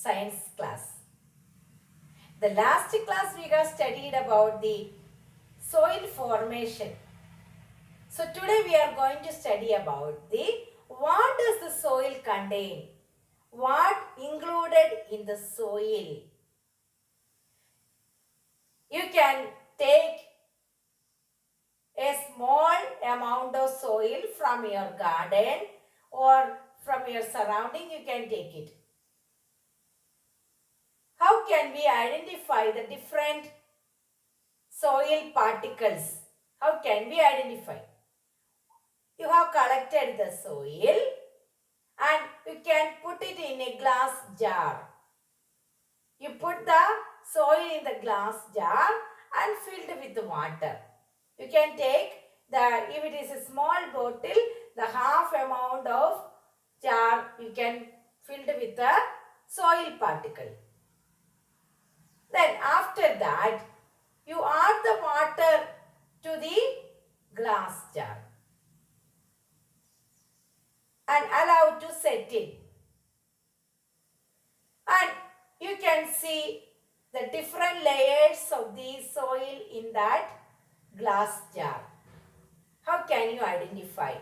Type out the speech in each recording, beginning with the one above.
science class. The last class we have studied about the soil formation. So today we are going to study about the what does the soil contain? What included in the soil? You can take a small amount of soil from your garden or from your surrounding, you can take it. How can we identify the different soil particles? How can we identify? You have collected the soil and you can put it in a glass jar. You put the soil in the glass jar and filled with water. You can take if it is a small bottle, the half amount of jar you can filled with the soil particle. Then after that, you add the water to the glass jar and allow to set in. And you can see the different layers of the soil in that glass jar. How can you identify?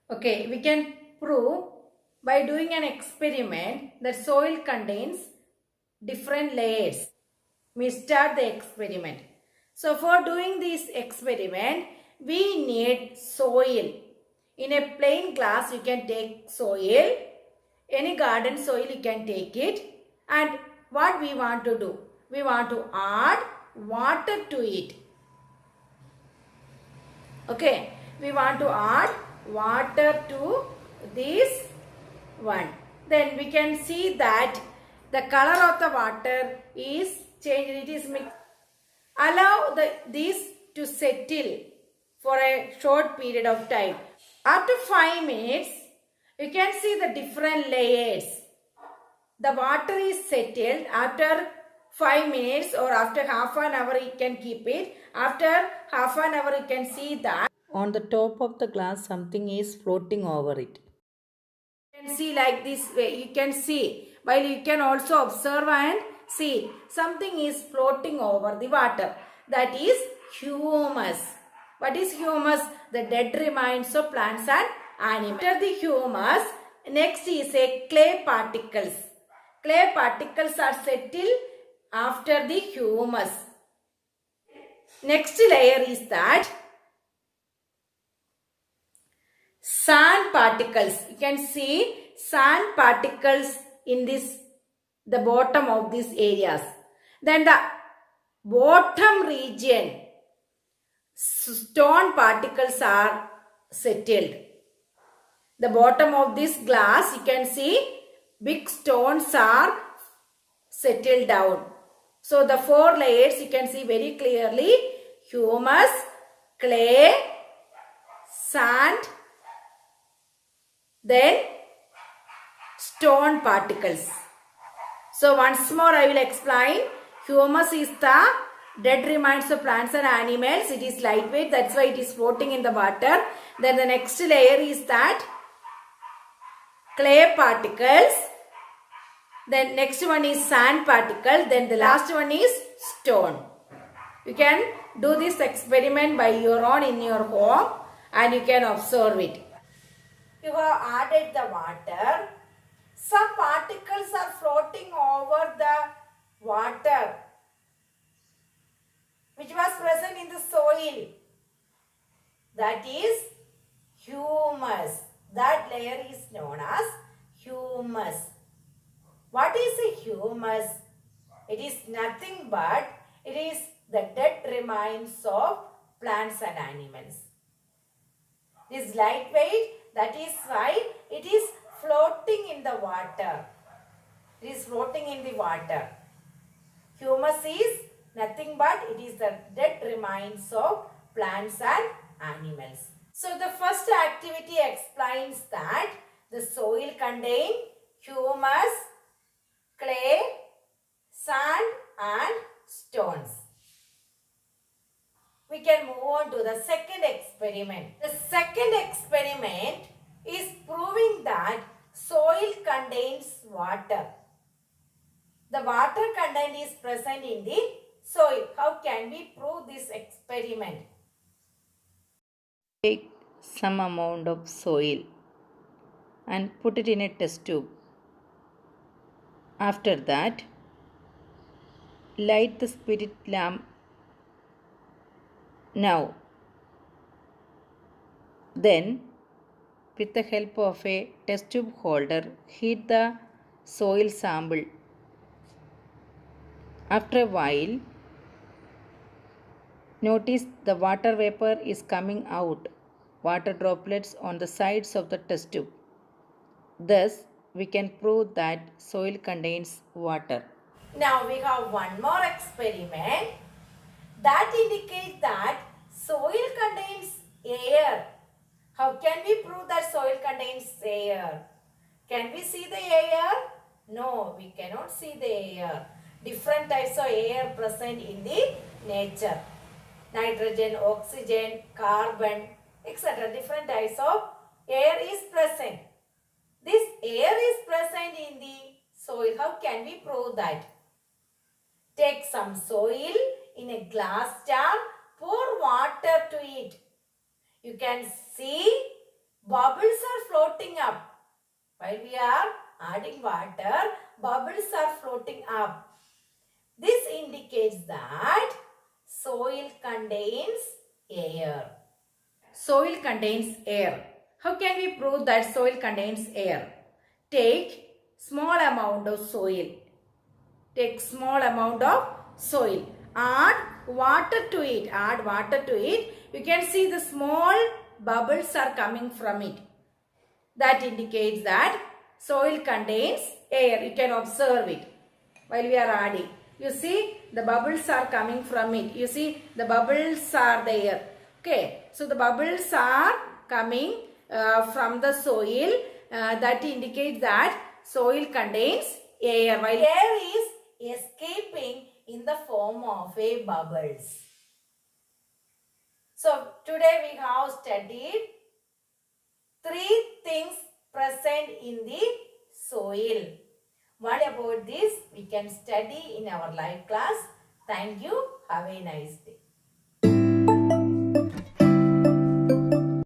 Okay, we can prove by doing an experiment that soil contains different layers. We start the experiment. So for doing this experiment, we need soil. In a plain glass, you can take soil. Any garden soil, you can take it. And what we want to do? We want to add water to it. Okay, we want to add water to this one. Then we can see that the color of the water is changed. It is mixed. Allow this to settle for a short period of time. After 5 minutes, you can see the different layers. The water is settled after 5 minutes or after half an hour you can keep it. After half an hour you can see that on the top of the glass something is floating over it. You can see like this way. You can see. While you can also observe and see something is floating over the water. That is humus. What is humus? The dead remains of plants and animals. After the humus, next is a clay particles. Clay particles are settled after the humus. Next layer is that sand particles. You can see sand particles in the bottom of these areas. Then the bottom region, stone particles are settled. The bottom of this glass, you can see big stones are settled down. So the 4 layers you can see very clearly: humus, clay, sand, then stone particles. So once more I will explain. Humus is the dead remains of plants and animals. It is lightweight, that's why it is floating in the water. Then the next layer is that clay particles. Then next one is sand particle. Then the last one is stone. You can do this experiment by your own in your home and you can observe it. You have added the water. Some particles are floating over the water which was present in the soil. That is humus. That layer is known as humus. What is a humus? It is nothing but it is the dead remains of plants and animals. It is lightweight, that is why it is floating in the water. It is floating in the water. Humus is nothing but it is the dead remains of plants and animals. So the first activity explains that the soil contains humus, clay, sand and stones. We can move on to the second experiment. The second experiment is proving that soil contains water. the water content is present in the soil. How can we prove this experiment? Take some amount of soil and put it in a test tube. After that, light the spirit lamp now. Then, with the help of a test tube holder, heat the soil sample. After a while, notice the water vapor is coming out, water droplets on the sides of the test tube. Thus, we can prove that soil contains water. Now we have one more experiment that indicates that soil contains air. How can we prove that soil contains air? Can we see the air? No, we cannot see the air. Different types of air present in the nature. Nitrogen, oxygen, carbon, etc. Different types of air is present. This air is present in the soil. How can we prove that? Take some soil in a glass jar, pour water to it. You can see bubbles are floating up. While we are adding water, bubbles are floating up. This indicates that soil contains air. Soil contains air. How can we prove that soil contains air? Take small amount of soil. Take small amount of soil. Add water to it. Add water to it. You can see the small bubbles are coming from it. That indicates that soil contains air. You can observe it while we are adding. You see the bubbles are coming from it. You see the bubbles are there. Okay. So the bubbles are coming from the soil. That indicates that soil contains air. While air is escaping in the form of a bubbles. So today we have studied 3 things present in the soil. What about this? We can study in our live class. Thank you. Have a nice day.